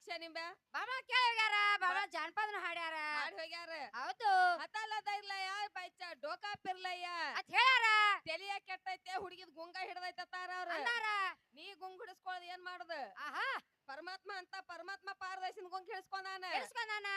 ದ್ರಾಕ್ಷ ನಿಂಬೆ ಬಾಮ ಕೇಳಿ ಹೋಗ್ಯಾರ ಬಾಮ ಜಾನಪದನ ಹಾಡ್ಯಾರ ಹಾಡಿ ಹೋಗ್ಯಾರ ಹೌದು ಹತಲದ ಇರ್ಲಯ್ಯ ಬೈಚ ಡೋಕಾ ಪಿರ್ಲಯ್ಯ ಅತ್ ಹೇಳ್ಯಾರ ತೆಲಿಯ ಕೆಟ್ಟೈತೆ ಹುಡುಗಿದ್ ಗುಂಗ ಹಿಡ್ದೈತಾರ ಅವ್ರ ಅಂದಾರ ನೀ ಗುಂಗ್ ಹಿಡಿಸ್ಕೊಳ್ಳೋದ್ ಏನ್ ಮಾಡುದು ಆಹಾ ಪರಮಾತ್ಮ ಅಂತ ಪರಮಾತ್ಮ ಪಾರದರ್ಶಿನ ಗುಂಗ್ ಹಿಡಿಸ್ಕೊಂಡಾನ ಕೇಳಿಸ್ಕೊಂಡಾನ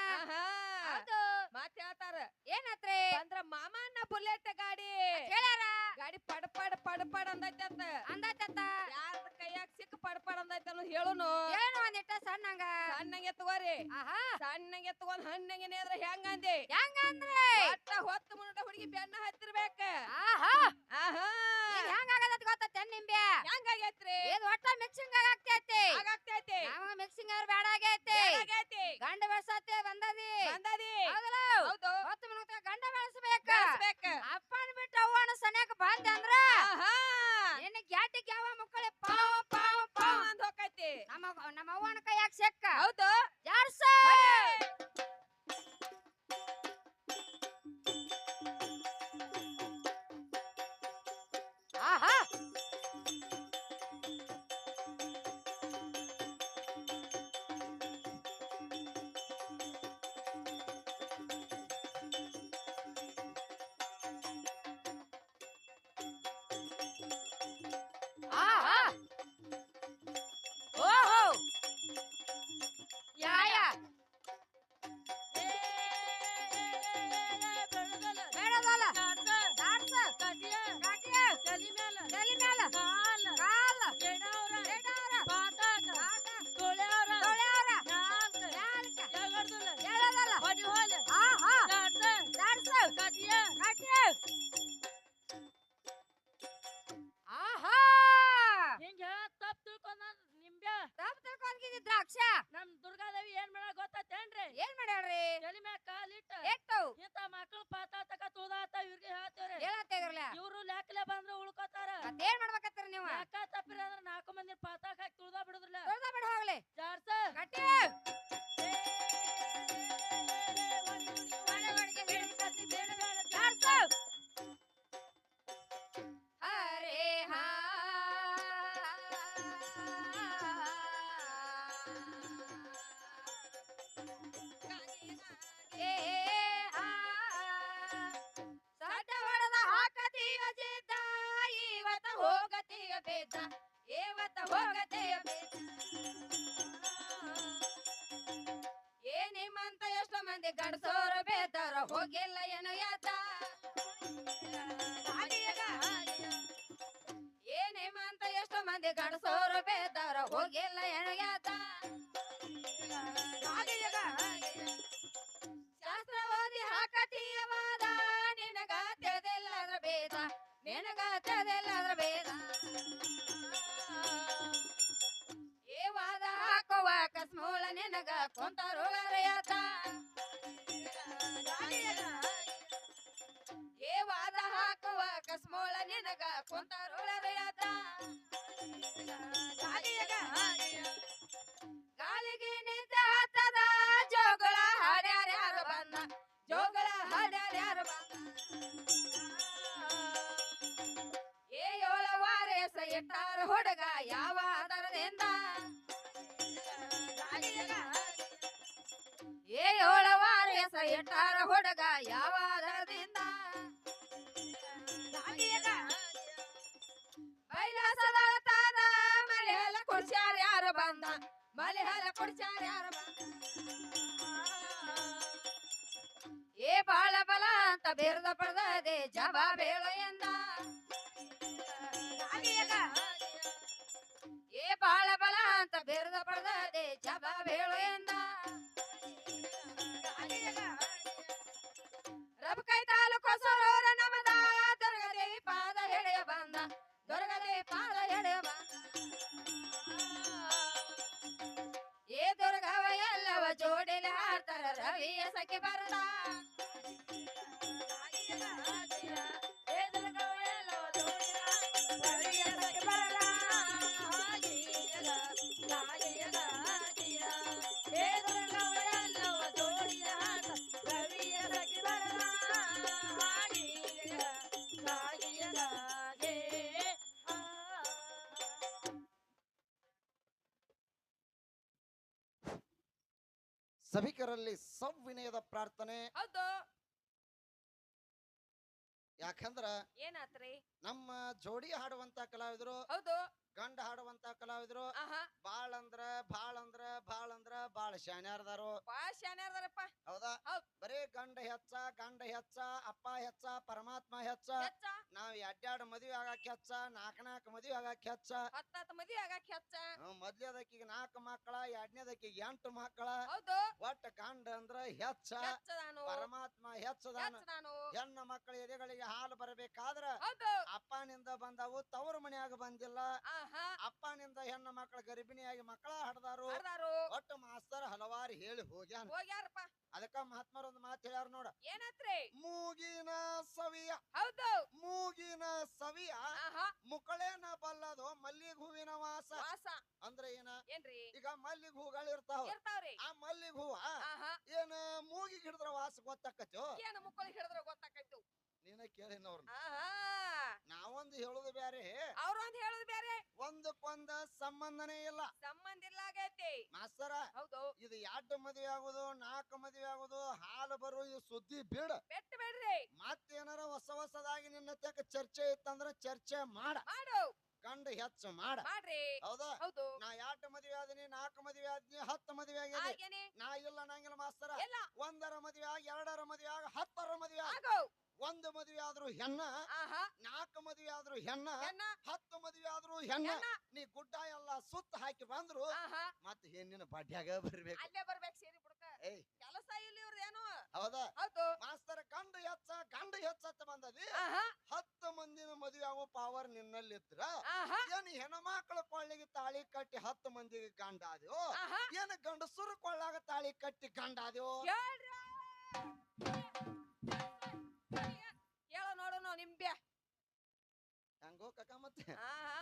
ಹೌದು ಮಾತ್ ಹೇಳ್ತಾರ ಏನತ್ರಿ ಅಂದ್ರ ಮಾಮನ್ನ ಬುಲೆಟ್ ಗಾಡಿ ಹೇಳ್ಯಾರ ಗಾಡಿ ಪಡ್ ಪಡ್ ಪಡ್ ಪಡ್ ಅಂದೈತೆ ಅಂತ ಅಂದಾಯ್ತತ್ತ ಯಾರ್ದ ಕೈಯಾಗ ಸಿಕ್ಕ ಪಡ್ ಪಡ್ ಅಂದೈತೆ ಅನ್ನೋದು ಹೇಳುನು ಏನು ಒಂದಿಟ್ಟ ಸಣ್ಣಂಗ ಸಣ್ಣಂಗೆ ತಗೋರಿ ಆಹಾ ಸಣ್ಣಂಗೆ ತಗೊಂಡ್ ಹಣ್ಣಂಗೆ ನೇದ್ರ ಹೆಂಗಂದಿ ಹೆಂಗಂದ್ರೆ ಒಟ್ಟ ಹೊತ್ತು ಮುನ್ನಟ ಹುಡುಗಿ ಬೆನ್ನ ಹತ್ತಿರ್ಬೇಕ ಆಹಾ ಆಹಾ ಈಗ ಹೆಂಗಾಗದತ್ ಗೊತ್ತ ನಿಂಬೆ ಹೆಂಗಾಗೈತ್ರಿ ಇದು ಒಟ್ಟ ಮಿಕ್ಸಿಂಗ್ ಆಗ್ತೈತಿ ಆಗಾಗ್ತೈತಿ ನಮಗ ಮಿಕ್ಸಿಂಗ್ ಅವ್ರ ಬೇಡ ಆಗೈತಿ ಆಗೈತಿ ಗಂಡ ಬೆಳ್ಸತ್ತೆ ಬಂದದಿ ಬಂದದಿ ಹೌದಲ್ಲ ಹೌದು ಹೊತ್ತು ಮುನ್ನತ ಗಂಡ ಬೆಳೆಸಬೇಕ ಬೆಳೆಸ್ಬೇಕ ಅಪ್ಪನ ಬಿಟ್ಟು ಅವ್ವನ ಸನ್ಯಾಕ ಬಂದೆ ಅಂದ್ರ ಆಹಾ ನಿನ್ನ ಗ್ಯಾಟಿಗೆ ಯಾವ ಮಕ್ಕಳೇ ಪಾವ್ ಪಾವ್ ಪಾವ್ ಅಂದ್ ಹೋಕೈತಿ ನಮ್ಮ ಅವ್ವನ ಕೈಯಾಗ ಸೆಕ್ಕ ಹೌದು ಜಾರ್ಸ ಆಹಾ ಆಹಾ ಓಹೋ ಯಾಯ ಬೇಡದಲ್ಲ ದಾಡ್ಸ ಕಟಿಯ ತಲಿ ಮ್ಯಾಲ ಕಾಲ ಎಡವ್ರ ಪಾತಕ ತೊಳ್ಯಾವ್ರ ನಾಲ್ಕ ಹೇಳದಲ್ಲ ಆಹಾ ದಾಡ್ಸ ಕಟಿಯ ಆಹಾ ಹಿಂಗ ತಪ್ಪ ತಿಳ್ಕೊಂಡ ನಿಂಬೆ ತಪ್ಪು ತಿಳ್ಕೊಂಡಿದ್ದಿ ದ್ರಾಕ್ಷ ನಮ್ ದುರ್ಗಾದೇವಿ ಏನ್ ಮಾಡ ಗೊತ್ತೇನ್ರಿ ಏನ್ ಮಾಡ್ಯಾಳ್ರಿ ತಲೆ ಮ್ಯಾಗ ಕಾಲಿಟ್ಟ ಎಟ್ಟು ಇಂತ ಮಕ್ಳು ಪಾತಾತಕ ತುದಾತ ಇವ್ರಿಗೆ ಹೇಳ್ತೇವ್ರಿ ಹೇಳತ್ತಿದ್ರಲ್ಲ ಇವ್ರು ಲೆಕ್ಕಲೆ ಬಂದ್ರ ಉಳ್ಕೋತಾರ ಮತ್ತೇನ್ ಮಾಡ್ಬೇಕತ್ತೀರಿ ನೀವು ಲೆಕ್ಕ ತಪ್ಪಿರ ಅಂದ್ರ 4 ಮಂದಿ ಪಾತಾಕ ಹಾಕಿ ತುಳ್ದ ಬಿಡುದ್ರಲ್ಲ ತೊಳ್ದ ಬಿಡ ಹೋಗ್ಲಿ ಜಾರ್ಸ ಗಟ್ಟಿ ಜಾರ್ಸು. ಹರೇ ಹಾ ಏ ಹಾ ಸಡ್ಡ ಹೊಡೆದ ಹಾಕತೀಯ ಜಿದ್ದ ಇವತ್ತ ಹೋಗತೀಯ ಬೇದ ಇವತ್ತ ಹೋಗತೀಯ ಬೇದ ಏ ನಿಮ್ಮಂತ ಎಷ್ಟೋ ಮಂದಿ ಗಂಡಸೋರು ಬೇದಾರ ಹೋಗಿಲ್ಲ ಏನು ಯಾತ ಏ ನಿಮ್ಮಂತ ಎಷ್ಟೋ ಮಂದಿ ಗಂಡಸೋರು ಬೇದಾರ ಹೋಗಿಲ್ಲ ಏನು ಯಾತ ಶಾಸ್ತ್ರ ಓದಿ ಹಾಕತೀಯ ವಾದ ನಿನಗ ತಿಳಿದಿಲ್ಲ ಅದ್ರ ಬೇದ ನಿನಗ ತಿಳಿದಿಲ್ಲ ಅದ್ರ ಬೇದ ಏ ವಾದ ಹಾಕುವ ಕಸ್ಮೂಳ ನಿನಗ ಕೊಂತರುಳರ ಯಾತ ಏ ವಾದ ಹಾಕುವ ಕಸ್ಮೂಳ ನಿನಗ ಕೊಂತರುಳರ ಯಾತ ಗಾಳಿಗೆ ನಿಂತ ಹತ್ತದ ಜೋಗಳ ಹಾಡ್ಯಾರ್ಯಾರು ಬಂದ ಜೋಗಳ ಹಾಡ್ಯಾರ್ಯಾರು ಬಂದ ಏ 7 ವಾರೇಸ ಇಟ್ಟಾರ ಹುಡುಗ ಯಾವ ಆಧಾರದಿಂದ ಏ 7 ವಾರೇಸ ಇಟ್ಟಾರ ಹುಡುಗ ಯಾವ ಆಧಾರದಿಂದ ಬೈಲಾಸದ ತಾದ ಮಲೆಹಲ ಕುಡ್ಸ್ಯಾರ ಯಾರು ಬಂದ ಮಲೆಹಲ ಕುಡ್ಸ್ಯಾರ ಯಾರು ಬಂದ ಏ ಬಾಳ ಬಲ ಅಂತ ಬೇರ್ದ ಪಡೆದದೆ ಜವಾಬ್ ಹೇಳು ಎಂದ ಏ ಬಾಳ ಬಲ ಅಂತ ಬೇರ್ದ ಪಡೆದದೆ ಜವಾಬ್ ಹೇಳು ಎಂದ ರಬಕೈ ತಾಲೂಕು ಸರೋರ ನಮದ ದುರ್ಗದೇವಿ ಪಾದ ಎಳೆಯ ಬಂದ ದುರ್ಗದೇವಿ ಪಾದ ಎಳೆಯ ಬಂದ ಏ ದುರ್ಗವ ಎಲ್ಲವ ಜೋಡಿಲಿ ಹಾಡ್ತಾರ ರವಿಯ ಸಖಿ ಬರದ ಸಭಿಕರಲ್ಲಿ ಸವಿನಯದ ಪ್ರಾರ್ಥನೆ. ಹೌದು. ಯಾಕಂದ್ರ ಏನಾತ್ರಿ? ನಮ್ಮ ಜೋಡಿ ಹಾಡುವಂತ ಕಲಾವಿದರು, ಹೌದು. ಗಂಡ ಹಾಡುವಂತ ಕಲಾವಿದರು ಆಹಾ ಬಾಳ ಶಾನ್ಯಾರದಾರು. ಬಾಳ ಶಾನ್ಯಾರದಾರಪ್ಪ. ಹೌದಾ? ಹೌದ್. ಬರೇ ಗಂಡ ಹೆಚ್ಚ, ಅಪ್ಪ ಹೆಚ್ಚ, ಪರಮಾತ್ಮ ಹೆಚ್ಚ. ಹೆಚ್ಚ ನಾವ್ ಎಡ್ಯಾಡ್ ಮದ್ವಿ ಆಗಾಕ ಹೆಚ್ಚ, ನಾಲ್ಕ ಮದ್ವಿ ಆಗಾಕ ಹೆಚ್ಚ. 10 ಮದ್ವಿ ಆಗಾಕ ಹೆಚ್ಚ. ಮೊದ್ಲೇದಕ್ಕಿಗೆ 4 ಮಕ್ಕಳ, ಎರಡನೇದಕ್ಕಿಗೆ 8 ಮಕ್ಕಳ. ಹೌದು. ಒಟ್ಟ ಗಂಡ ಅಂದ್ರ ಹೆಚ್ಚ, ಹೆಚ್ಚದಾನು. ಪರಮಾತ್ಮ ಹೆಚ್ಚದಾನ. ಹೆಚ್ಚದಾನು. ಹೆಣ್ಣ ಮಕ್ಕಳ ಎದೆಗಳಿಗೆ ಹಾಲು ಬರಬೇಕಾದ್ರ ಹೌದು. ಅಪ್ಪನಿಂದ ಬಂದವು, ತವರು ಮನ್ಯಾಗ ಬಂದಿಲ್ಲ. ಆಹಾ ಅಪ್ಪನಿಂದ ಹೆಣ್ಣ ಮಕ್ಕಳ ಗರ್ಭಿಣಿಯಾಗಿ ಮಕ್ಕಳ ಹಡ್ದಾರು. ಹಡ್ದಾರು. ಒಟ್ಟು ಮಾಸ್ತರ್ ಹಲವಾರು ಹೇಳಿ ಹೋಗ್ಯಾನ. ಹೋಗ್ಯಾರಪ್ಪ. ಅದಕ್ಕ ಮಹಾತ್ಮರ ಒಂದು ಮಾತು ಹೇಳ್ಯಾರ ನೋಡ. ಏನಾತ್ರಿ? ಮೂಗಿನ ಸವಿಯ, ಹೌದು. ಮೂಗಿನ ಸವಿಯ ಆಹಾ ಮುಕ್ಕಳೇನ ಬಲ್ಲದು ಮಲ್ಲಿಗೆ ಹೂವಿನ ವಾಸ. ವಾಸ ಅಂದ್ರೆ ಏನ? ಏನ್ರಿ? ಈಗ ಮಲ್ಲಿಗೆ ಹೂಗಳು ಇರ್ತಾವ. ಇರ್ತಾವ್ರಿ. ಆ ಮಲ್ಲಿಗೆ ಹೂವ ಆಹಾ ಏನ ಮೂಗಿಗೆ ಹಿಡಿದ್ರ ವಾಸ ಗೊತ್ತಾಕತ್ಯೋ? ಏನು ಮುಕ್ಕಳಿಗೆ ಹಿಡಿದ್ರ ಗೊತ್ತಾಕೈತು. ನೀನ ಕೇಳಿನವ್ರನ್ನ. ಆಹಾ ನಾವೊಂದು ಹೇಳುದು ಬ್ಯಾರೆ, ಅವ್ರೊಂದ್ ಹೇಳುದು ಬೇರೆ. ಒಂದಕ್ಕೊಂದ ಸಂಬಂಧನೇ ಇಲ್ಲ. ಸಂಬಂಧ ಇಲ್ಲ ಆಗೈತಿ. ಮಾಸ್ತರ ಹೌದು. ಇದು 2 ಮದುವೆ ಆಗುದು, 4 ಮದುವೆ ಆಗುದು, ಹಾಲು ಬರು ಈ ಸುದ್ದಿ ಬಿಡ. ಬೆಟ್ಟ ಬೇಡ್ರಿ. ಮತ್ತೇನಾರ ಹೊಸದಾಗಿ ನಿನ್ನ ತೆಕ್ಕ ಚರ್ಚೆ ಇತ್ತಂದ್ರ ಚರ್ಚೆ ಮಾಡ. ಮಾಡು. ಗಂಡ ಹೆಚ್ಚು ಮಾಡ. ಮಾಡ್ರಿ. ಹೌದಾ? ಹೌದು. ನಾ 2 ಮದುವೆ ಆದಿನಿ, 4 ಮದುವೆ ಆದಿನಿ, 10 ಮದುವೆ ಆಗಿದೆ. ಆಗೇನಿ. ನಾ ಇಲ್ಲ ನಂಗಿಲ್ಲ ಮಾಸ್ತರ. ಎಲ್ಲ. 1ರ ಮದುವೆ ಆಗಿ, 2ರ ಮದುವೆ ಆಗಿ, 10ರ ಮದುವೆ ಆಗಿ. ಆಗೋ. 1 ಮದುವೆ ಆದ್ರೂ ಹೆಣ್ಣ, ಆಹಾ 4 ಮದುವೆ ಆದ್ರೂ ಹೆಣ್ಣ, ಹೆಣ್ಣ. 10 ಮದುವೆ ಆದ್ರೂ ಹೆಣ್ಣ. ಹೆಣ್ಣ. ನೀ ಗುಡ್ಡ ಎಲ್ಲ ಸುತ್ತ ಹಾಕಿ ಬಂದ್ರು ಆಹಾ ಮತ್ ಹೆಣ್ಣಿನ ಬಾಡ್ಯಾಗ ಬರ್ಬೇಕು. ಅಲ್ಲೇ ಬರ್ಬೇಕು ಸೇರಿ ಬಿಡ್ಕ. ಏಯ್ ಕೆಲಸ ಇಲ್ಲಿ ಇವ್ರದೇನು. ಹೌದಾ? ಹೌದು. ಮಾಸ್ತರ ಗಂಡ ಹೆಚ್ಚ ಬಂದದಿ. ಆಹಾ 10 ಮಂದಿನ ಮದುವೆ ಆಗೋ ಪವರ್ ನಿನ್ನಲ್ಲಿದ್ರ ಆಹಾ ಏನ್ ಹೆಣ್ಮಕ್ಳ ಕೊಳ್ಳಿಗೆ ತಾಳಿ ಕಟ್ಟಿ 10 ಮಂದಿಗೆ ಗಂಡ ಆದ್ಯೋ? ಆಹಾ ಏನ್ ಗಂಡಸರು ಕೊಳ್ಳಾಗ ತಾಳಿ ಕಟ್ಟಿ ಗಂಡ ಆದ್ಯೋ? ಹೇಳ್ರ. ಹೇಳ ನೋಡೋಣ ನಿಂಬೆ. ಹೆಂಗೋ ಕಕ್ಕ ಮತ್ತೆ ಆಹಾ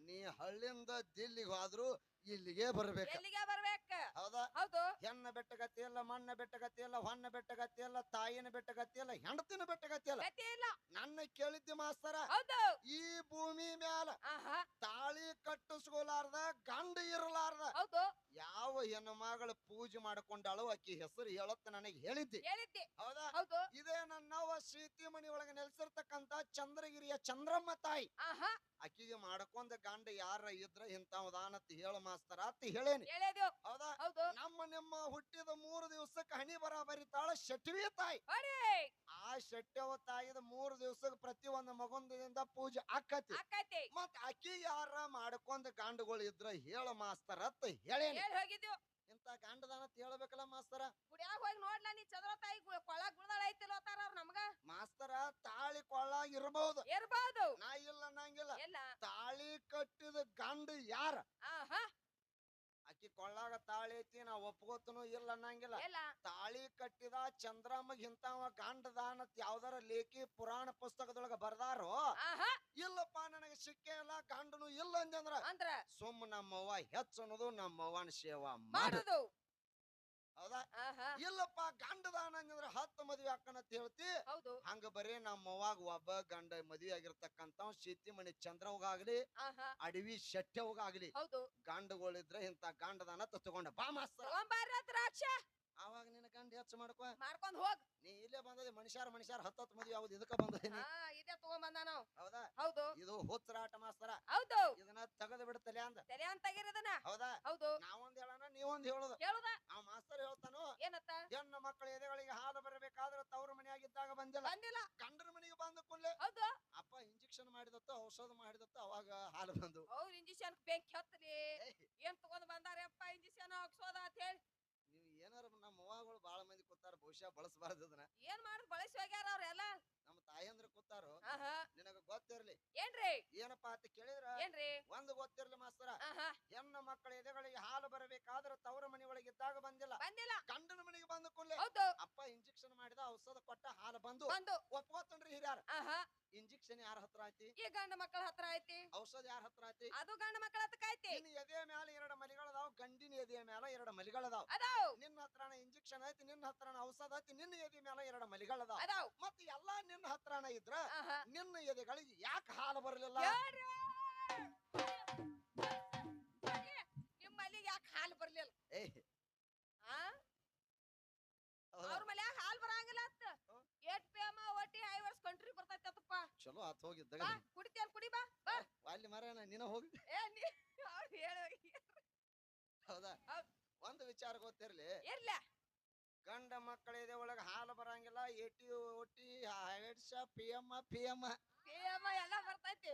ನೀ ಹಳ್ಳಿಂದ ದಿಲ್ಲಿಗೆ ಹೋದ್ರು ಇಲ್ಲಿಗೆ ಬರ್ಬೇಕ. ಎಲ್ಲಿಗೆ ಬರ್ಬೇಕ? ಹೌದಾ? ಹೌದು. ಹೆಣ್ಣ ಬೆಟ್ಟಗತಿ ಇಲ್ಲ, ಮಣ್ಣ ಬೆಟ್ಟಗತಿ ಇಲ್ಲ, ಹೊನ್ನ ಬೆಟ್ಟಗತಿ ಇಲ್ಲ, ತಾಯಿನ ಬೆಟ್ಟಗತಿ ಇಲ್ಲ, ಹೆಂಡತಿನ ಬೆಟ್ಟಗತಿ ಇಲ್ಲ. ಗತಿ ಇಲ್ಲ. ನನ್ನ ಕೇಳಿದ್ದೆ ಮಾಸ್ತರ, ಹೌದು. ಈ ಭೂಮಿ ಮ್ಯಾಲ ಆಹಾ ತಾಳಿ ಕಟ್ಟಿಸ್ಕೊಲಾರ್ದ ಗಂಡ ಇರಲಾರ್ದ ಹೌದು. ಯಾವ ಹೆಣ್ಣು ಮಗಳು ಪೂಜೆ ಮಾಡ್ಕೊಂಡಾಳು ಅಕ್ಕಿ ಹೆಸರು ಹೇಳತ್ತ ನನಗೆ ಹೇಳಿದ್ದಿ. ಹೇಳಿದ್ದಿ. ಹೌದಾ? ಹೌದು. ಇದೇ ನನ್ನವ್ವ ಶ್ರೀತಿ ಮನಿ ಒಳಗೆ ನೆಲೆಸಿರ್ತಕ್ಕಂತ ಚಂದ್ರಗಿರಿಯ ಚಂದ್ರಮ್ಮ ತಾಯಿ. ಆಹಾ ಅಕ್ಕಿಗೆ ಮಾಡ್ಕೊಂಡ ಗಂಡ ಯಾರ ಇದ್ರ ಇಂಥವದಾನತ್ ಹೇಳ ಮಾಸ್ತರ ಅತ್ತ ಹೇಳೇನಿ. ಹೇಳಿದ್ವು. ಹೌದಾ? ಹೌದು. ನಿಮ್ಮ ಹುಟ್ಟಿದ 3 ದಿವಸಕ್ಕೆ ಹನಿ ಬರ ಬರಿತಾಳ ಶೆಟ್ವಿ ತಾಯಿ. ಹೊಡಿ. ಆ ಶೆಟ್ಟವ ತಾಯಿದ 3 ದಿವಸಕ್ಕೆ ಪ್ರತಿ ಒಂದು ಮಗೊಂದಿಂದ ಪೂಜೆ ಆಕತಿ. ಆಕೈತಿ. ಮತ್ ಅಕ್ಕಿ ಯಾರ ಮಾಡ್ಕೊಂಡ ಗಂಡುಗಳು ಇದ್ರ ಹೇಳ ಮಾಸ್ತರ ಅತ್ತ ಹೇಳೇನಿ. ಹೇಳಿ ಹೋಗಿದ್ವು. ಇಂತ ಗಂಡದಾನತ್ ಹೇಳ್ಬೇಕಲ್ಲ ಮಾಸ್ತರ. ಗುಡಿಯಾಗ ಹೋಗಿ ನೋಡ್ಲಾ ನೀ ಚಂದ್ರ ತಾಯಿ ಕೊಳ ಗುಳದಾಳ ಐತಿಲ್ಲ ಅಂತಾರ ಅವ್ರ ನಮ್ಗ. ಮಾಸ್ತರ ತಾಳಿ ಕೊಳ್ಳ ಇರ್ಬಹುದು, ಇರ್ಬಹುದು. ನಾ ಇಲ್ಲ ನಂಗಿಲ್ಲ. ಎಲ್ಲ. ತಾಳಿ ಕಟ್ಟಿದ ಗಂಡ ಯಾರ? ಆಹಾ ಅಕ್ಕಿ ಕೊಳ್ಳಾಗ ತಾಳಿ ಐತಿ, ನಾ ಒಪ್ಕೋತನು ಇಲ್ಲ ಅನ್ನಂಗಿಲ್ಲ. ಎಲ್ಲ. ತಾಳಿ ಕಟ್ಟಿದ ಚಂದ್ರಮ್ಮಗ್ ಇಂತವ ಗಂಡದಾನತ್ ಯಾವ್ದಾರ ಲೇಖಿ ಪುರಾಣ ಪುಸ್ತಕದೊಳಗ ಬರ್ದಾರೋ? ಆಹಾ ಇಲ್ಲಪ್ಪ ನನಗೆ ಸಿಕ್ಕೇ ಇಲ್ಲ, ಗಂಡನು ಇಲ್ಲ ಅಂದ್ರ ಅಂದ್ರ ಸುಮ್ಮ ನಮ್ಮವ್ವ ಹೆಚ್ಚ ಅನ್ನೋದು ನಮ್ಮವ್ವನ ಸೇವಾ ಮಾಡು. ಮಾಡುದು. ಹೌದಾ? ಆಹಾ ಇಲ್ಲಪ್ಪ ಗಂಡದಾನ ಅಂದ್ರ 10 ಮದ್ವೆ ಅಕ್ಕನತ್ ಹೇಳ್ತಿ. ಹೌದು. ಹಂಗ ಬರೀ ನಮ್ಮವ್ವಾಗ ಒಬ್ಬ ಗಂಡ ಮದ್ವೆ ಆಗಿರ್ತಕ್ಕಂತ ಶೀತಿ ಮಣಿ ಚಂದ್ರವ್ಗಾಗ್ಲಿ, ಆಹಾ ಅಡವಿ ಶೆಟ್ಟವ್ಗಾಗ್ಲಿ ಹೌದು. ಗಂಡಗಳಿದ್ರ ಇಂತ ಗಂಡದಾನ ತಗೊಂಡ ಬಾ ಮಾಸ್ತರ. ತಗೊಂಬಾರ ದ್ರಾಕ್ಷ. ಅವಾಗ ನಿನ್ನ ಗಂಡ ಹೆಚ್ಚು ಮಾಡ್ಕೊ. ಮಾಡ್ಕೊಂಡ್ ಹೋಗ್. ನೀ ಇಲ್ಲೇ ಬಂದದಿ ಮನುಷ್ಯರ 10 ಮದ್ವೆ ಆಗುದು ಇದಕ್ಕ ಬಂದೀನಿ. ಇದೇ ತಗೊಂಬಂದ ನಾವು. ಹೌದಾ? ಹೌದು. ಇದು ಹುಚ್ಚರಾಟ ಮಾಸ್ತರ. ಹೌದು. ಇದನ್ನ ತೆಗೆದು ಬಿಡ್ತಲೆ ಅಂದ. ತೆರೆ ಅಂತ ತೆಗಿರದನ. ಹೌದಾ? ಹೌದು. ನಾವೊಂದ್ ಹೇಳೋಣ, ನೀವೊಂದ್ ಹೇಳುದು. ಹೇಳುದ. ಆ ಮಾಸ್ತರ್ ಹೇಳ್ತಾನು, ಏನತ್ತ? ಹೆಣ್ಣು ಮಕ್ಕಳ ಎದೆಗಳಿಗೆ ಹಾಲು ಬರಬೇಕಾದ್ರೆ ತವ್ರ ಮನೆಯಾಗಿದ್ದಾಗ ಬಂದಿಲ್ಲ, ಬಂದಿಲ್ಲ. ಗಂಡನ ಮನೆಗೆ ಬಂದ ಕೂಡಲೇ ಹೌದು. ಅಪ್ಪ ಇಂಜೆಕ್ಷನ್ ಮಾಡಿದತ್ತ, ಔಷಧ ಮಾಡಿದತ್ತ, ಅವಾಗ ಹಾಲು ಬಂದು. ಅವ್ರ ಇಂಜೆಕ್ಷನ್ ಬೆಂಕಿ ಹತ್ತಲಿ. ಏನ್ ತಗೊಂಡ್ ಬಂದಾರಪ್ಪ ಇಂಜೆಕ್ಷನ್ ಹಾಕ್ಸೋದ ಅಂತ ಹೇಳಿ. ನೀವು ಏನಾರ ನಮ್ಮ ಅವ್ವಗಳು ಬಾಳ ಮಂದಿ ಕೂತಾರ, ಬಹುಶಃ ಬಳಸಬಾರ್ದು ಅದನ್ನ. ಏನ್ ಮಾಡುದು ಬಳಸಿ ಹೋಗ್ಯಾರ ಅವ್ರೆಲ್ಲ. ನಮ್ಮ ತಾಯಂದ್ರ ಕೂತಾರು. ಆಹಾ ನಿನಗ ಗೊತ್ತಿರ್ಲಿ. ಏನ್ರಿ? ಏನಪ್ಪಾ ಅಂತ ಕೇಳಿದ್ರ ಏನ್ರಿ? ಒಂದು ಗೊತ್ತಿರ್ಲಿ ಮಾಸ್ತರ, ಆಹಾ ಹೆಣ್ಣು ಮಕ್ಕಳ ಎದೆಗಳಿಗೆ ಹಾಲು ಬರಬೇಕಾದ್ರೆ ತವ್ರ ಮನೆ ಒಳಗೆ ಇದ್ದಾಗ ಬಂದಿಲ್ಲ, ಬಂದಿಲ್ಲ. ಗಂಡನ ಮನೆಗೆ ಬಂದ ಕೂಡಲೇ ಹೌದು. ಅಪ್ಪ ಇಂಜೆಕ್ಷನ್ ಮಾಡಿದ, ಔಷಧ ಕೊಟ್ಟ, ಹಾಲು ಬಂದು. ಬಂದು. ಒಪ್ಕೋತನ್ರಿ ಹಿರಿಯಾರ. ಆಹಾ ಇಂಜೆಕ್ಷನ್ ಯಾರ ಹತ್ರ ಐತಿ? ಈ ಗಂಡ ಮಕ್ಕಳ ಹತ್ರ ಐತಿ. ಔಷಧ ಯಾರ ಹತ್ರ ಐತಿ? ಅದು ಗಂಡ ಮಕ್ಕಳ ಹತ್ರ ಐತಿ. ನಿನ್ನ ಎದೆಯ ಮ್ಯಾಲ 2 ಮಲಿಗಳದಾವ್, ಗಂಡಿನ ಎದೆಯ ಮ್ಯಾಲ 2 ಮಲಿಗಳದಾವ್. ಅದಾವ್. ನಿನ್ನ ಹತ್ರನ ಇಂಜೆಕ್ಷನ್ ಐತಿ, ನಿನ್ನ ಹತ್ರನ ಔಷಧ ಐತಿ, ನಿನ್ನ ಎದೆ ಮ್ಯಾಲ 2 ಮಲಿಗಳದಾವ್. ಅದಾವ್. ಮತ್ ಎಲ್ಲಾ ನಿನ್ನ ಹತ್ರನ ಇದ್ರ ಆಹಾ ನಿನ್ನ ಎದೆಗಳಿಗೆ ಯಾಕೆ ಹಾಲು ಬರಲಿಲ್ಲ? ನಿಮ್ಮಲ್ಲಿಗೆ ಯಾಕೆ ಹಾಲು ಬರ್ಲಿಲ್ಲ? ಏ ಆ ಹೋಗಿದ್ದಾಗ ಬಾ ಕುಡಿತೇನ್ ಕುಡಿ ಬಾ ಬಾ ಅಲ್ಲಿ ಮರ ನೀನ ಹೋಗಿ ಏ ನೀ ಅವ್ರು ಹೇಳಿ ಹೌದಾ ಹೌದ್. ಒಂದು ವಿಚಾರ ಗೊತ್ತಿರ್ಲಿ ಇರ್ಲ ಗಂಡ ಮಕ್ಕಳಿದೆ ಒಳಗ ಹಾಲು ಬರಂಗಿಲ್ಲ ಏಟಿ ಓಟಿ ಹೆಡ್ಸ PM ಅಮ್ಮ ಎಲ್ಲ ಬರ್ತೈತಿ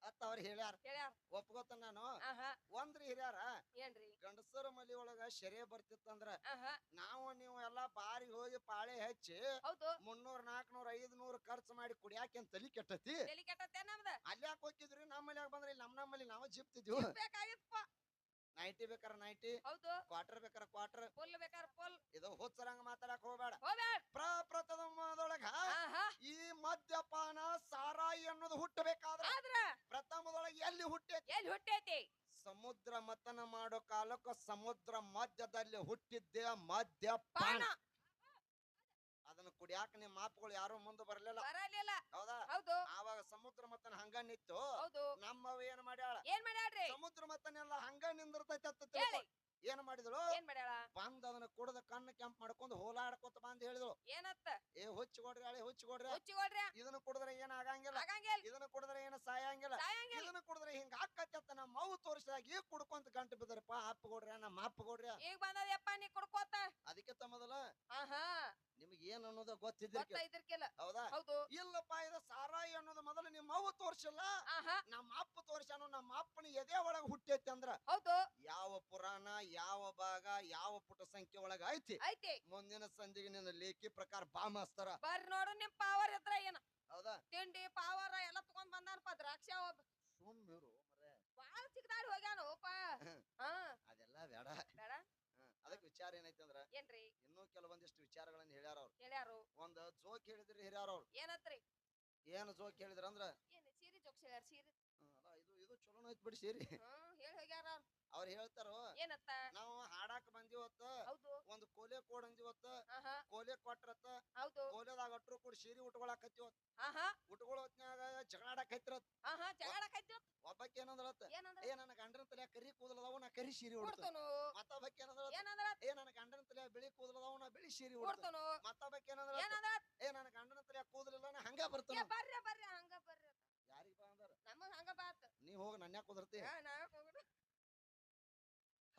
ಅತ್ತ ಅವ್ರು ಹೇಳ್ಯಾರ ಹೇಳ್ಯಾರ ಒಪ್ಕೋತ ನಾನು ಆಹಾ ಒಂದ್ರಿ ಹಿರಿಯಾರ ಏನ್ರಿ ಗಂಡಸರ ಮಲಿ ಒಳಗ ಶೆರೆ ಬರ್ತಿತ್ತಂದ್ರ ಆಹಾ ನಾವು ನೀವು ಎಲ್ಲಾ ಬಾರಿ ಹೋಗಿ ಪಾಳೆ ಹಚ್ಚಿ ಹೌದು 300 400 500 ಖರ್ಚು ಮಾಡಿ ಕುಡಿಯಾಕೇನ್ ತಲಿ ಕೆಟ್ಟತಿ ತಲಿ ಕೆಟ್ಟತ್ತೆ ನಮ್ದ ಅಲ್ಯಾಕ್ ಹೋಗಿದ್ರಿ ನಮ್ಮಲ್ಲಿ ಯಾಕೆ ಬಂದ್ರಿ ನಮ್ಮಲ್ಲಿ ನಾವು ಜಿಪ್ತಿದ್ವಿ ಬೇಕಾಗಿತ್ತಪ್ಪ ನೈಟಿ ಬೇಕಾರ ನೈಟಿ ಹೌದು ಕ್ವಾರ್ಟರ್ ಬೇಕಾರ ಕ್ವಾರ್ಟರ್ ಫುಲ್ ಬೇಕಾರ ಫುಲ್ ಇದು ಹುಚ್ಚರಂಗ ಮಾತಾಡಕ್ ಹೋಗ್ಬೇಡ ಹೋಗ್ಬೇಡ ಪ್ರಪ್ರಥಮದೊಳಗ ಆಹಾ ಈ ಮದ್ಯಪಾನ ಸಾರಾಯಿ ಅನ್ನೋದು ಹುಟ್ಟಬೇಕಾದ್ರೆ ಆದ್ರ ಪ್ರಥಮದೊಳಗೆ ಎಲ್ಲಿ ಹುಟ್ಟೈತಿ ಎಲ್ಲಿ ಹುಟ್ಟೈತಿ ಸಮುದ್ರ ಮತನ ಮಾಡೋ ಕಾಲಕ್ಕ ಸಮುದ್ರ ಮಧ್ಯದಲ್ಲಿ ಹುಟ್ಟಿದ್ದೆ ಮದ್ಯಪಾನ ಪಾನ ಅದನ್ನ ಕುಡಿಯಾಕ ನಿಮ್ಮ ಮಾಪುಗಳು ಯಾರು ಮುಂದೆ ಬರ್ಲಿಲ್ಲ ಬರಲಿಲ್ಲ ಹೌದಾ ಹೌದು ಆವಾಗ ಸಮುದ್ರ ಮತನ ಹಂಗ ನಿತ್ತು ಹೌದು ನಮ್ಮವ ಏನ್ ಮಾಡ್ಯಾಳ ಏನ್ ಮಾಡ್ಯಾಳ್ರಿ ಸಮುದ್ರ ಮತನೆಲ್ಲ ಹಂಗ ನಿಂದಿರ್ತೈತಿ ಅಂತ ಹೇಳಿ ತಿಳ್ಕೊ. ಏನ್ ಮಾಡಿದಳು ಏನ್ ಮಾಡ್ಯಾಳ ಬಂದ್ ಅದನ್ನ ಕುಡದ ಕಣ್ಣು ಕೆಂಪ್ ಮಾಡ್ಕೊಂಡು ಹೋಲಾಡ್ಕೊತ ಬಂದ್ ಹೇಳಿದಳು ಏನತ್ತ ಏ ಹುಚ್ಚಿಕೊಡ್ರಿ ಹಳೆ ಹುಚ್ಚಿಕೊಡ್ರಿ ಹುಚ್ಚಿಕೊಡ್ರಿ ಇದನ್ನ ಕುಡಿದ್ರೆ ಏನ್ ಆಗಂಗಿಲ್ಲ ಆಗಂಗಿಲ್ಲ ಇದನ್ನ ಕುಡಿದ್ರೆ ಏನ ಸಾಯಂಗಿಲ್ಲ ಸಾಯಂಗಿಲ್ಲ ಇದನ್ನ ಕುಡಿದ್ರೆ ಹಿಂಗ ಆಕತ್ತ ನಮ್ಮ ಮೌ ತೋರಿಸಿದಾಗ ಈಗ ಕುಡ್ಕೊಂತ ಗಂಟು ಬಿದ್ದರಪ್ಪ ಅಪ್ಪಗೊಡ್ರಿ ನಮ್ಮ ಅಪ್ಪಗೊಡ್ರಿ ಈಗ ಬಂದದಪ್ಪ ನೀ ಕುಡ್ಕೋತ ಅದಕ್ಕೆ ಮೊದಲ ಆಹಾ ನಿಮ್ಗೆ ಏನ್ ಅನ್ನೋದು ಗೊತ್ತಿದ್ದಿರ್ಕಿಲ್ಲ ಗೊತ್ತಾಯ್ತಿರ್ಕಿಲ್ಲ ಹೌದಾ ಹೌದು ಇಲ್ಲಪ್ಪ ಇದು ಸಾರಾಯಿ ಅನ್ನೋದು ಮೊದಲು ನಿಮ್ಮ ಮೌ ತೋರ್ಸಿಲ್ಲ ಆಹಾ ನಮ್ಮ ಅಪ್ಪ ತೋರ್ಸಾನು ನಮ್ಮ ಅಪ್ಪನ ಎದೆ ಒಳಗ ಹುಟ್ಟೈತಿ ಅಂದ್ರ ಹೌದು ಯಾವ ಪುರಾಣ ಯಾವ ಭಾಗ ಯಾವ ಪುಟ ಸಂಖ್ಯೆ ಒಳಗ ಐತಿ ಐತಿ ಮುಂದಿನ ಸಂಜೆಗೆ ನಿನ್ನ ಲೇಖಿ ಪ್ರಕಾರ ಬಾ ಮಾಸ್ತರ ಬರ್ರಿ ನೋಡು ನಿಮ್ ಪಾವರ್ ಇದ್ರ ಏನ ಹೌದಾ ತಿಂಡಿ ಪಾವರ ಎಲ್ಲ ತಗೊಂಡ್ ಬಂದಾನಪ್ಪ ದ್ರಾಕ್ಷ ಒಬ್ಬ ಸುಮ್ಮಿರು ಬಾಳ ಚಿಕ್ಕದಾಡಿ ಹೋಗ್ಯಾನೋಪ ಹಾ ಅದೆಲ್ಲ ಬೇಡ ಬೇಡ ಅದಕ್ಕೆ ವಿಚಾರ ಏನೈತಿ ಅಂದ್ರ ಏನ್ರಿ ಇನ್ನೂ ಕೆಲವೊಂದಿಷ್ಟು ವಿಚಾರಗಳನ್ನ ಹೇಳ್ಯಾರ ಅವ್ರು ಹೇಳ್ಯಾರು ಒಂದ್ ಜೋಕ್ ಹೇಳಿದ್ರಿ ಹಿರಿಯಾರ ಅವ್ರು ಏನತ್ರಿ ಏನ್ ಜೋಕ್ ಹೇಳಿದ್ರ ಅಂದ್ರ ಏನ್ ಸೀರೆ ಜೋಕ್ಸ್ ಹೇಳ್ಯಾರ ಸೀರೆ ಅಲ್ಲ ಇದು ಚಲೋನ ಐತ್ ಬಿಡಿ ಸೇರಿ ಹೇಳಿ ಹೋಗ್ಯಾರ ಅವ್ರು ಹೇಳ್ತಾರೋ ಏನತ್ತ ನಾವು ಹಾಡಾಕ ಬಂದಿವತ್ತ ಹೌದು ಒಂದ್ ಕೋಲೆ ಕೋಡ್ ಅಂದಿವತ್ತ ಆಹಾ ಕೋಲೆ ಕೊಟ್ರತ್ತ ಹೌದು ಕೋಲೆದಾಗ ಅಟ್ರು ಕೂಡ ಸೀರೆ ಉಟ್ಕೊಳಕತ್ತಿವತ್ ಆಹಾ ಉಟ್ಕೊಳ್ಳೋ ಹೊತ್ನ್ಯಾಗ ಜಗಳಾಡಕೈತ್ರತ್ ಆಹಾ ಜಗಳಾಕೈತಿ ಒಬ್ಬಕ್ಕೆ ಏನಂದ್ರತ್ತ ಏನಂದ್ರ ಏ ನನ್ನ ಗಂಡನ ತಲೆ ಕರಿ ಕೂದಲದವ ನಾ ಕರಿ ಸೀರೆ ಉಡ್ತ ಕೊಡ್ತನು ಮತ್ತೊಬ್ಬಕ್ಕೆ ಏನಂದ್ರ ಏನಂದ್ರ ಏ ನನ್ನ ಗಂಡನ ತಲೆ ಬಿಳಿ ಕೂದಲದವ ನಾ ಬಿಳಿ ಸೀರೆ ಉಡ್ತ ಕೊಡ್ತನು ಮತ್ತೊಬ್ಬಕ್ಕೆ ಏನಂದ್ರ ಏನಂದ್ರ ಏ ನನ್ನ ಗಂಡನ ತಲೆ ಕೂದಲಿಲ್ಲ ನಾ ಹಂಗ ಬರ್ತಾನ ಏ ಬರ್ರಿ ಬರ್ರಿ ಹಂಗ ಬರ್ರಿ ಯಾರಿಗ ಬಾ ಅಂದಾರ ನಮಗ್ ಹಂಗ ಬಾತ್ ನೀ ಹೋಗಿ ನನ್ನ ಕುದರ್ತಿ ನಾವೇ ಹೋಗುದು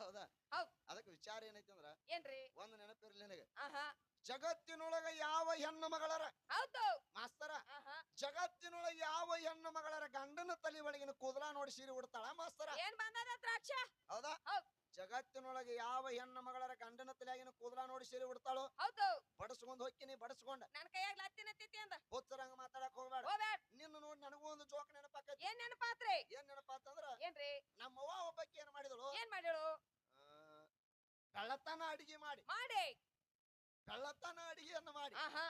ಹೌದಾ ಹೌದ್. ಅದಕ್ಕೆ ವಿಚಾರ ಏನೈತಿ ಅಂದ್ರ ಏನ್ರಿ ಒಂದ್ ನೆನಪಿರ್ಲಿ ನಿನಗೆ ಆಹಾ ಜಗತ್ತಿನೊಳಗ ಯಾವ ಹೆಣ್ಣು ಮಗಳರ ಹೌದು ಮಾಸ್ತರ ಆಹಾ ಜಗತ್ತಿನೊಳಗ ಯಾವ ಹೆಣ್ಣು ಮಗಳರ ಗಂಡನ ತಲೆ ಒಳಗಿನ ಕೂದಲ ನೋಡಿ ಸೀರೆ ಉಡ್ತಾಳ ಮಾಸ್ತರ ಏನ್ ಬಂದದ ದ್ರಾಕ್ಷ ಹೌದಾ ಹೌದ್. ಜಗತ್ತಿನೊಳಗೆ ಯಾವ ಹೆಣ್ಣು ಮಗಳರ ಗಂಡನ ತಲೆಯಾಗಿನ ಕೂದಲ ನೋಡಿ ಸೀರೆ ಉಡ್ತಾಳು ಹೌದು ಬಡಸ್ಕೊಂಡ್ ಹೋಗ್ತೀನಿ ಬಡಸ್ಕೊಂಡ ನನ್ ಕೈಯಾಗ ಲತ್ತಿನತ್ತಿತಿ ಅಂದ ಹುಚ್ಚರಂಗ ಮಾತಾಡಕ್ ಹೋಗ್ಬೇಡ ಹೋಗ್ಬೇಡ ನಿನ್ನ ನೋಡಿ ನನಗೂ ಒಂದು ಜೋಕ್ ನೆನಪಾಕೈತಿ ಏನ್ ನೆನಪಾತ್ರಿ ಏನ್ ನೆನಪಾತಂದ್ರ ಏನ್ರಿ ನಮ್ಮವ್ವ ಒಬ್ಬಕ್ಕೆ ಏನ್ ಮಾಡಿದಳು ಏನ್ ಮಾಡಿಳು ಕಳ್ಳತನ ಅಡಿಗೆ ಮಾಡಿ ಮಾಡಿ ಕಳ್ಳತನ ಅಡಿಗೆಯನ್ನ ಮಾಡಿ ಆಹಾ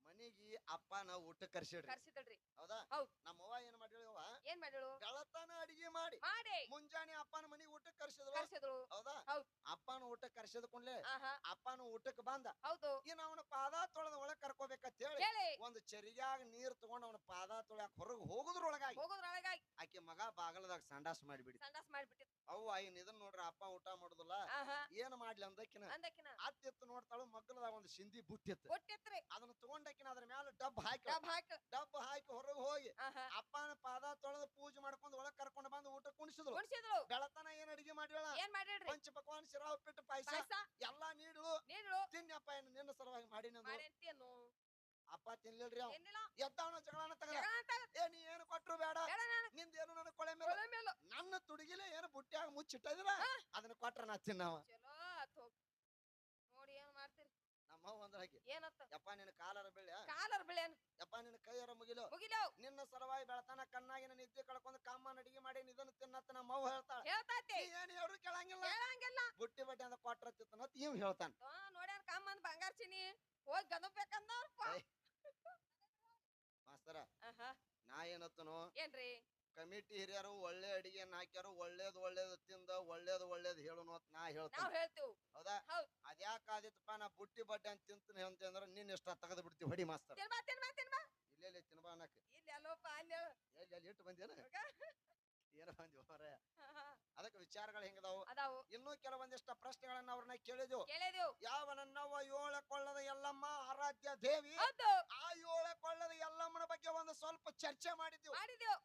ಮನಿಗೆ ಅಪ್ಪನ ಊಟ ಕರ್ಸಿಡ್ರಿ ಕರ್ಸಿದಳ್ರಿ ಹೌದಾ ಹೌದ್. ನಮ್ಮವ್ವ ಏನ್ ಮಾಡಿದಳು ಏನ್ ಮಾಡಿಳು ಕಳ್ಳತನ ಅಡಿಗೆ ಮಾಡಿ ಮಾಡಿ ಮುಂಜಾನೆ ಅಪ್ಪನ ಮನಿಗೆ ಊಟಕ್ಕೆ ಕರ್ಸಿದ್ರು ಕರ್ಸಿದಳು ಹೌದಾ ಹೌದ್. ಅಪ್ಪನ ಊಟಕ್ಕೆ ಕರ್ಸಿದ ಕೂಡ್ಲೆ ಆಹಾ ಅಪ್ಪನ ಊಟಕ್ಕೆ ಬಂದ ಹೌದು ಇನ್ನು ಅವನ ಪಾದ ತೊಳೆದ ಒಳಗ್ ಕರ್ಕೋಬೇಕಂತ ಹೇಳಿ ಹೇಳಿ ಒಂದು ಚರಿಗ್ಯಾಗ ನೀರ್ ತಗೊಂಡ್ ಅವನ ಪಾದ ತೊಳ್ಯಾಕ ಹೊರಗ್ ಹೋಗುದ್ರೊಳಗಾಗಿ ಹೋಗೋದ್ರೊಳಗಾಗಿ ಆಕೆ ಮಗ ಬಾಗಲದಾಗ ಸಂಡಾಸ್ ಮಾಡಿಬಿಡಿ ಸಂಡಾಸ್ ಮಾಡ್ಬಿಟ್ಟಿತ್ ಅವ್ವ ಇನ್ ಇದನ್ ನೋಡ್ರಿ ಅಪ್ಪ ಊಟ ಮಾಡುದಿಲ್ಲ ಆಹಾ ಏನ್ ಮಾಡ್ಲಿ ಅಂದಕಿನ ಅಂದಕಿನ ಅತ್ತಿತ್ತು ನೋಡ್ತಾಳು ಮಗ್ಗಲದಾಗ ಒಂದು ಸಿಂಧಿ ಬುಟ್ಟಿತ್ತು ಕೊಟ್ಟಿತ್ರಿ ಅದನ್ನ ತಗೊಂಡಕಿನ ಅದ್ರ ಮ್ಯಾಲ ಡಬ್ ಹಾಕಿ ಡಬ್ ಹಾಕ ಡಬ್ ಹಾಕಿ ಹೊರಗ್ ಹೋಗಿ ಆಹಾ ಅಪ್ಪನ ಪಾದ ತೊಳೆದು ಪೂಜೆ ಮಾಡ್ಕೊಂಡು ಒಳಗ್ ಕರ್ಕೊಂಡು ಬಂದು ಊಟ ಕುಣಿಸಿದ್ರು ಕುಣಿಸಿದ್ರು ಬೆಳತನ ಏನ್ ಅಡಿಗೆ ಮಾಡಿಳ ಏನ್ ಮಾಡಿಡ್ರಿ ಪಂಚ ಪಕ್ವಾನ್ ಶಿರಾ ಉಪ್ಪಿಟ್ಟು ಪಾಯಸ ಪಾಯಸ ಎಲ್ಲಾ ನೀಡು ನೀನು ತಿನ್ನಪ್ಪ ಏನು ನಿನ್ನ ಸಲುವಾಗಿ ಮಾಡಿ ಮಾಡೇಂತೇನು ಅಪ್ಪ ತಿನ್ಲಿಲ್ರಿ ಅವ್ ಏನಿಲ್ಲ ಎದ್ದವನ ಜಗಳನ ತಗದ ಜಗಳ ಅಂತ ಏ ನೀ ಏನು ಕೊಟ್ರು ಬೇಡ ಬೇಡ ನಾನು ನಿಂದೇನು ನನ್ನ ಕೊಳೆ ಮೇಲೆ ಕೊಳೆ ಮೇಲು ನನ್ನ ತುಡುಗಿಲೆ ಏನು ಬುಟ್ಟ್ಯಾಗ ಮುಚ್ಚಿಟ್ಟಿದ್ರ ಅದನ್ನ ಕೊಟ್ರ ನಾ ತಿನ್ನವ ಚಲೋ ಆತ್ ಹೋಗ್ ನೋಡಿ ಏನ್ ಮಾಡ್ತೀರಿ ನಮ್ಮವ್ವ ಅಂದ್ರ ಹಾಕಿ ಏನತ್ತ ಯಪ್ಪ ನಿನ್ನ ಕಾಲರ ಬೆಳ್ಯ ಕಾಲರ್ ಬೆಳೆಯನ್ ಯಪ್ಪ ನಿನ್ನ ಕೈಯರ ಮುಗಿಲು ಮುಗಿಲೋ ನಿನ್ನ ಸಲುವಾಗಿ ಬೆಳತನ ಕಣ್ಣಾಗಿನ ನಿದ್ದೆ ಕಳ್ಕೊಂಡು ಕಾಮನ್ ಅಡಿಗೆ ಮಾಡಿ ಇದನ್ನ ತಿನ್ನತ್ತ ನಮ್ಮವ್ವ ಹೇಳ್ತಾಳ ಹೇಳ್ತೈತಿ ನೀ ಏನ್ ಹೇಳ್ರು ಕೇಳಂಗಿಲ್ಲ ಹೇಳಂಗಿಲ್ಲ ಬುಟ್ಟಿ ಬಟ್ಟೆ ಅಂತ ಕೊಟ್ರ ತಿತ್ತನತ್ ಇವ್ ಹೇಳ್ತಾನ ನೋಡ್ಯಾನ ಕಾಮಂದ್ ಬಂಗಾರ ಚಿನಿ ಹೋಗಿ ಗದಬೇಕಂದವ್ರಪ್ಪ ಮಾಸ್ತರ ಆಹಾ ನಾ ಏನತ್ತನು ಏನ್ರಿ ಕಮಿಟಿ ಹಿರಿಯರು ಒಳ್ಳೆ ಅಡಿಗೆಯನ್ನ ಹಾಕ್ಯಾರು ಒಳ್ಳೇದು ತಿಂದ ಒಳ್ಳೇದು ಹೇಳುನು ಅಂತ ನಾ ಹೇಳ್ತೇನೆ ನಾವ್ ಹೇಳ್ತೀವಿ ಹೌದಾ ಹೌದ್. ಅದ್ಯಾಕ ಆದಿತ್ತಪ್ಪ ನಾ ಬುಟ್ಟಿ ಬಟ್ಟೆ ಅಂತ ತಿಂತೀನಿ ಅಂತಂದ್ರ ನಿನ್ನ ಇಷ್ಟ ತೆಗೆದು ಬಿಡ್ತೀವಿ ಹೊಡಿ ಮಾಸ್ತರ್ ತಿನ್ಬಾ ಇಲ್ಲೇ ತಿನ್ಬಾ ಅನ್ನಕ್ ಇಲ್ಲಿ ಅಲ್ಲೋಪ ಅಲ್ಲಿ ಎಲ್ಲಿ ಇಟ್ಟು ಬಂದೇನ ಹೋಗ. ಏನ ಬಂದಿ ಹೊರ ಆಹಾ. ಅದಕ್ಕೆ ವಿಚಾರಗಳು ಹೆಂಗದಾವು ಅದಾವ ಬಂದಾವು ಇನ್ನೂ ಕೆಲವೊಂದಿಷ್ಟ ಪ್ರಶ್ನೆಗಳನ್ನ ಅವ್ರನ್ನ ಕೇಳಿದ್ವು. ಕೇಳಿದೆವು. ಯಾವ ನನ್ನವ್ವ ಏಳ ಕೊಳ್ಳದ ಎಲ್ಲಮ್ಮ ಆರಾಧ್ಯ ದೇವಿ, ಹೌದು ಆ ಏಳ ಕೊಳ್ಳದ ಎಲ್ಲಮ್ಮನ ಬಗ್ಗೆ ಒಂದು ಸ್ವಲ್ಪ ಚರ್ಚೆ ಮಾಡಿದ್ವಿ. ಮಾಡಿದೆವು.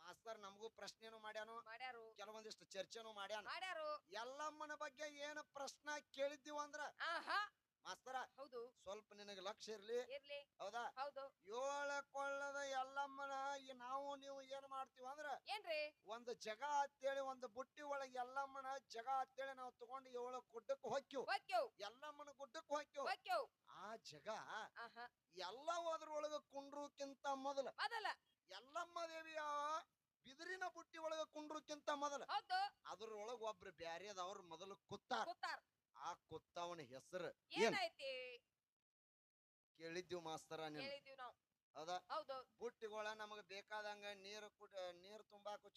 ಮಾಸ್ತರ್ ನಮಗೂ ಪ್ರಶ್ನೆನು ಮಾಡ್ಯಾನು, ಮಾಡ್ಯಾರು ಕೆಲವೊಂದಿಷ್ಟು ಚರ್ಚೆನು ಮಾಡ್ಯಾನ. ಮಾಡ್ಯಾರು. ಎಲ್ಲಮ್ಮನ ಬಗ್ಗೆ ಏನು ಪ್ರಶ್ನೆ ಕೇಳಿದ್ದೀವಿ ಅಂದ್ರ ಆಹಾ ಮಾಸ್ತರ ಹೌದು ಸ್ವಲ್ಪ ನಿನಗೆ ಲಕ್ಷ್ಯ ಇರ್ಲಿ. ಇರ್ಲಿ. ಹೌದಾ? ಹೌದು ಏಳ ಕೊಳ್ಳದ ಎಲ್ಲಮ್ಮನ ನಾವು ನೀವು ಏನ್ ಮಾಡ್ತೀವಿ ಅಂದ್ರ ಏನ್ರಿ ಒಂದು ಜಗ ಅಂತೇಳಿ ಒಂದು ಬುಟ್ಟಿ ಒಳಗೆ ಎಲ್ಲಮ್ಮನ ಜಗ ಅಂತೇಳಿ ನಾವು ತಗೊಂಡು ಏಳು ಗುಡ್ಡಕ್ಕೆ ಹೊಕ್ಕಿವ್. ಓಕೆವ್ ಎಲ್ಲಮ್ಮನ ಗುಡ್ಡಕ್ಕೆ ಹೊಕ್ಕಿವ್. ಓಕೆವ್. ಆ ಜಗ ಆಹಾ ಎಲ್ಲ ಅದ್ರೊಳಗ ಕುಂಡ್ರುಕ್ಕಿಂತ ಮೊದಲ ಮೊದಲ ಎಲ್ಲಮ್ಮ ದೇವಿಯ ಬಿದಿರಿನ ಬುಟ್ಟಿ ಒಳಗ ಕುಂಡ್ರುಕ್ಕಿಂತ ಮೊದಲ ಹೌದು ಅದ್ರೊಳಗ ಒಬ್ರು ಬ್ಯಾರೆದವ್ರು ಮೊದಲು ಕುತ್ತಾರ. ಕೂತಾರ. ಆ ಕುತ್ತವನ ಹೆಸರು ಏನೈತಿ ಕೇಳಿದ್ದೀವಿ ಮಾಸ್ತರ ನೀನು. ಕೇಳಿದೀವಿ ನಾವು. ಹೌದಾ? ಹೌದು ಬುಟ್ಟಿಗಳ ನಮಗ ಬೇಕಾದಂಗ ನೀರು ತುಂಬಾಕು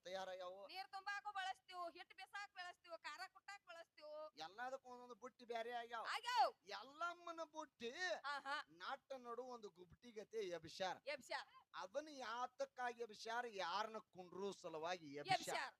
ತಯಾರಾಗ್ಯಾವು. ನೀರ್ ತುಂಬಾಕು ಬಳಸ್ತೀವಿ, ಹಿಟ್ಟು ಬಿಸಾಕ್ ಬಳಸ್ತೀವಿ, ಖಾರ ಕುಟ್ಟಾಕ್ ಬಳಸ್ತೀವಿ. ಎಲ್ಲದಕ್ಕೂ ಒಂದೊಂದು ಬುಟ್ಟಿ ಬ್ಯಾರೆ ಆಗ್ಯಾವ. ಆಗ್ಯಾವ್. ಎಲ್ಲಮ್ಮನ ಬುಟ್ಟಿ ಆಹಾ ನಾಟ ನಡು ಒಂದು ಗುಬ್ಟಿ ಗತೆ ಎಬ್ಸ್ಯಾರ. ಎಬ್ಸ್ಯಾರ್ ಅದನ್ನ ಯಾತಕ್ಕಾಗಿ ಎಬ್ಸ್ಯಾರ, ಯಾರನ್ನ ಕುಂಡ್ರು ಸಲುವಾಗಿ ಎಬ್ಸ್ಯಾರ. ಎಬ್ಸ್ಯಾರ್.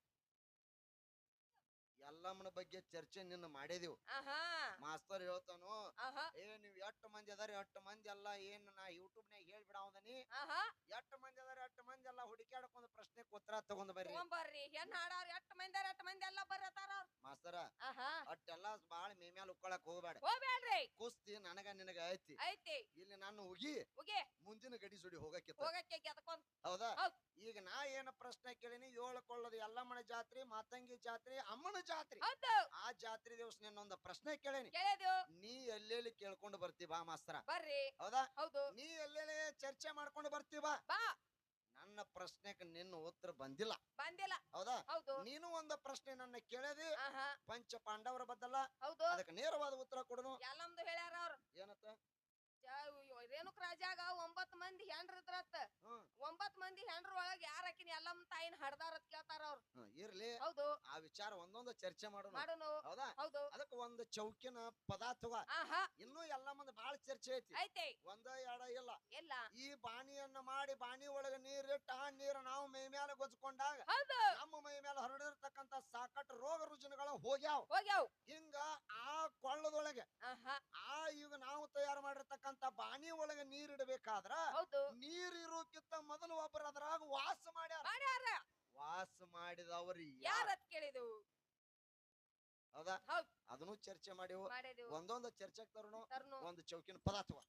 ಎಲ್ಲಮ್ಮನ ಬಗ್ಗೆ ಚರ್ಚೆ ನಿನ್ನ ಮಾಡಿದೆವು. ಆಹಾ ಮಾಸ್ತರ್ ಹೇಳ್ತಾನು, ಆಹಾ ನೀವ್ ಎಷ್ಟ್ ಮಂದಿ ಅದಾರ ಎಷ್ಟ್ ಮಂದಿ ಅಲ್ಲ ಏನ್ ನಾ ಯೂಟ್ಯೂಬ್ ನಾಗ ಹೇಳ್ಬಿಡಾವದನಿ. ಆಹಾ ಎಷ್ಟ್ ಮಂದಿ ಅದಾರ ಎಷ್ಟ್ ಮಂದಿ ಅಲ್ಲ ಹುಡುಕ್ಯಾಡಕೊಂದ್ ಪ್ರಶ್ನೆ ಉತ್ತರ ತಗೊಂಡ್ ಬರ್ರಿ. ತಗೊಂಬರ್ರಿ. ಹೆಣ್ ಹಾಡಾರ್ ಎಷ್ಟ್ ಮಂದಿ ಎಲ್ಲ ಬರತಾರ. ಮಾಸ್ತರ ಆಹಾ ಅಟ್ಟೆಲ್ಲ ಬಾಳ ಮೇಮ್ಯಾಲ ಉಕ್ಕೊಳಕ್ ಹೋಗ್ಬೇಡ. ಹೋಗ್ಬೇಡ್ರಿ. ಕುಸ್ತಿ ನನಗ ನಿನಗ ಐತಿ. ಐತಿ ಇಲ್ಲಿ ನಾನು ಉಗಿ ಉಗೆ ಮುಂದಿನ ಗಡಿ ಸುಡಿ ಹೋಗಕ್ಕೆ. ಹೋಗಕ್ಕೆ ಗೆದ್ಕೊಂಡ್. ಹೌದಾ? ಹೌದ್. ಈಗ ನಾ ಏನ ಪ್ರಶ್ನೆ ಕೇಳಿನಿ, ಏಳು ಕೊಳ್ಳದ ಎಲ್ಲಮ್ಮನ ಜಾತ್ರೆ, ಮಾತಂಗಿ ಜಾತ್ರೆ, ಅಮ್ಮನ ಜಾತ್ರೆ. ಹೌದು ಆ ಜಾತ್ರೆ ದಿವಸ ನಿನ್ನೊಂದು ಪ್ರಶ್ನೆ ಕೇಳೇನಿ. ಕೇಳಿದೆವು. ನೀ ಎಲ್ಲೆಲ್ಲಿ ಕೇಳ್ಕೊಂಡು ಬರ್ತಿ ಬಾ ಮಾಸ್ತರ. ಬರ್ರಿ. ಹೌದಾ? ಹೌದು ನೀ ಎಲ್ಲೆಲ್ಲಿ ಚರ್ಚೆ ಮಾಡ್ಕೊಂಡು ಬರ್ತಿ ಬಾ. ಬಾ. ನನ್ನ ಪ್ರಶ್ನೆಗೆ ನಿನ್ನ ಉತ್ತರ ಬಂದಿಲ್ಲ. ಬಂದಿಲ್ಲ. ಹೌದಾ? ಹೌದು ನೀನು ಒಂದು ಪ್ರಶ್ನೆ ನನ್ನ ಕೇಳದಿ, ಆಹಾ ಪಂಚ ಪಾಂಡವರ ಬದ್ದಲ್ಲ, ಹೌದು ಅದಕ್ಕೆ ನೇರವಾದ ಉತ್ತರ ಕೊಡನು. ಎಲ್ಲಮ್ದು ಹೇಳ್ಯಾರ ಅವ್ರು. ಏನತ್ತ? ರೇಣುಕ ರಾಜಾಗ 9 ಮಂದಿ ಹೆಂಡ್ರ ಇದ್ರತ್ತ. ಹ್ಮ್ 9 ಮಂದಿ ಹೆಂಡ್ರ ಒಳಗ ಯಾರ ಆಕಿನ ಎಲ್ಲಮ್ಮ ತಾಯಿನ ಹಡ್ದಾರ ಕೇಳ್ತಾರ ಅವ್ರು. ಇರ್ಲಿ, ಹೌದು ಆ ವಿಚಾರ ಒಂದೊಂದು ಚರ್ಚೆ ಮಾಡೋಣ. ಮಾಡುನು. ಹೌದಾ? ಹೌದು ಅದಕ್ಕೆ ಒಂದು ಚೌಕಿನ ಪದ ತಗೋ. ಆಹಾ ಇನ್ನೂ ಎಲ್ಲ ಮಂದಿ ಬಾಳ ಚರ್ಚೆ ಐತಿ. ಐತಿ ಒಂದ ಎಡ ಇಲ್ಲ. ಇಲ್ಲ. ಈ ಬಾಣಿಯನ್ನ ಮಾಡಿ ಬಾಣಿ ಒಳಗ ನೀರಿಟ್ಟ ಆ ನೀರು ನಾವು ಮೈ ಮೇಲೆ ಗೊಜ್ಕೊಂಡಾಗ ಹೌದು ನಮ್ಮ ಮೈ ಮೇಲೆ ಹರಡಿರ್ತಕ್ಕಂತ ಸಾಕಷ್ಟು ರೋಗ ರುಜಿನಗಳ ಹೋಗ್ಯಾವ. ಹೋಗ್ಯಾವ್. ಹಿಂಗ ಆ ಕೊಳ್ಳದೊಳಗೆ ಆಹಾ ಈಗ ನಾವು ತಯಾರು ಮಾಡಿರ್ತಕ್ಕಂತ ಬಾಣಿ ಒಳಗೆ ನೀರಿಡಬೇಕಾದ್ರ ಹೌದು ನೀರಿರೋಕ್ಕಿಂತ ಮೊದಲು ಒಬ್ಬರು ಅದ್ರಾಗ ವಾಸ ಮಾಡ್ಯಾರ. ಮಾಡ್ಯಾರ. ವಾಸ ಮಾಡಿದವ್ರು ಯಾರತ್ ಕೇಳಿದೆವು. ಹೌದಾ? ಹೌದ್. ಅದನ್ನು ಚರ್ಚೆ ಮಾಡಿವು. ಮಾಡಿದೆವು. ಒಂದೊಂದು ಚರ್ಚೆಗೆ ತರುಣು ತರ್ನು. ಒಂದು ಚೌಕಿನ ಪದ ತಗೋ.